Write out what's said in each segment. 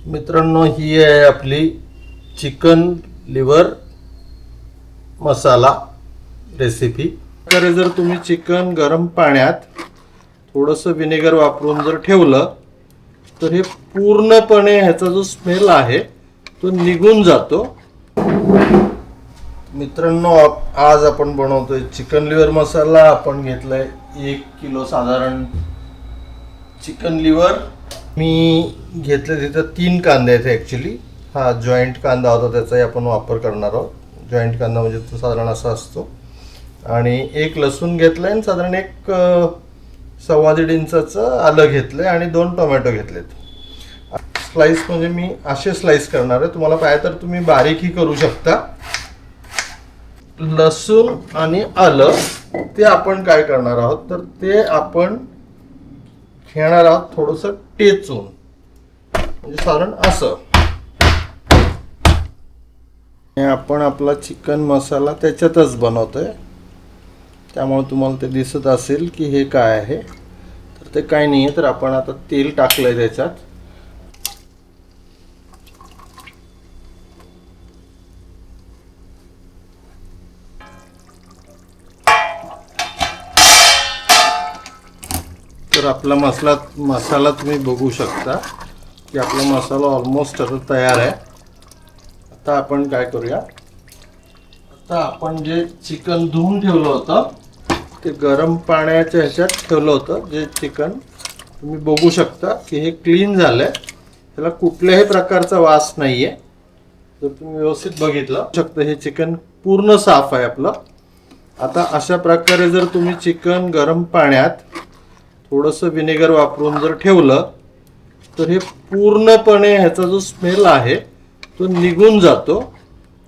मित्रांनो, ही आहे आपली चिकन लिव्हर मसाला रेसिपी। तर जर तुम्ही चिकन गरम पाण्यात थोडंसं विनेगर वापरून जर ठेवलं तर हे पूर्णपणे ह्याचा जो स्मेल आहे तो निघून जातो। मित्रांनो, आज आपण बनवतोय चिकन लिव्हर मसाला। आपण घेतलाय 1 किलो साधारण चिकन लिव्हर। मी घेतले तिथं 3 कांदे आहेत ॲक्च्युली। हा जॉईंट कांदा होता, त्याचाही आपण वापर करणार आहोत। जॉईंट कांदा म्हणजे तो साधारण असा असतो। आणि 1 लसूण घेतलाय आणि साधारण 1 1.25 इंचाचं आलं घेतलंय आणि 2 टोमॅटो घेतलेत। स्लाइस म्हणजे मी असे स्लाइस करणार आहे, तुम्हाला पाहिजे तर तुम्ही बारीकही करू शकता। लसूण आणि आलं ते आपण काय करणार आहोत तर ते आपण घेणार आहोत थोडंसं टेचून, म्हणजे साधारण असं। आपण आपला चिकन मसाला त्याच्यातच बनवतोय, त्यामुळे तुम्हाला ते दिसत असेल की हे काय आहे। तर ते काय नाही आहे, तर आपण आता तेल टाकलंय त्याच्यात। तर आपला मसाला तुम्ही बघू शकता की आपला मसाला ऑलमोस्ट आता तयार आहे। आता आपण काय करूया, आता आपण जे चिकन धुवून ठेवलं होतं ते गरम पाण्याच्या ह्याच्यात ठेवलं होतं। जे चिकन तुम्ही बघू शकता की हे क्लीन झालंय, त्याला कुठल्याही प्रकारचा वास नाहीये। जर तुम्ही व्यवस्थित बघितलं शकता हे चिकन पूर्ण साफ आहे आपलं। आता अशा प्रकारे जर तुम्ही चिकन गरम पाण्यात थोडंसं विनेगर वापरून जर ठेवलं तर हे पूर्णपणे ह्याचा जो स्मेल आहे तो निघून जातो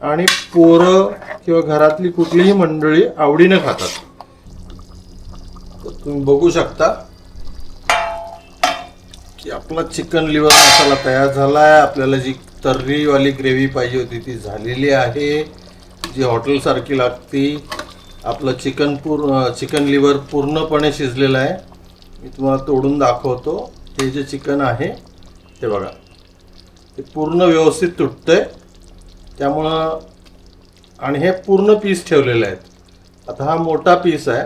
आणि पोरं किंवा घरातली कुठलीही मंडळी आवडीने खातात। तर तुम्ही बघू शकता की आपला चिकन लिव्हर मसाला तयार झाला आहे। आपल्याला जी तर्रीवाली ग्रेव्ही पाहिजे होती ती झालेली आहे, जी हॉटेलसारखी लागती। आपलं चिकन लिव्हर पूर्णपणे शिजलेलं आहे। मी तुम्हाला तोडून दाखवतो। हे जे चिकन आहे ते बघा, ते पूर्ण व्यवस्थित तुटतंय त्यामुळं, आणि हे पूर्ण पीस ठेवलेले आहेत। आता हा मोठा पीस आहे,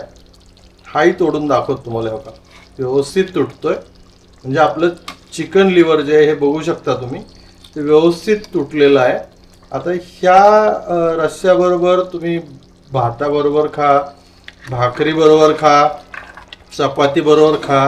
हाही तोडून दाखवतो तुम्हाला। बघा व्यवस्थित तुटतोय, म्हणजे आपलं चिकन लिव्हर जे आहे हे बघू शकता तुम्ही, ते व्यवस्थित तुटलेलं आहे। आता ह्या रस्स्याबरोबर तुम्ही भाताबरोबर खा, भाकरी बरोबर खा, चपाती बरोबर खा,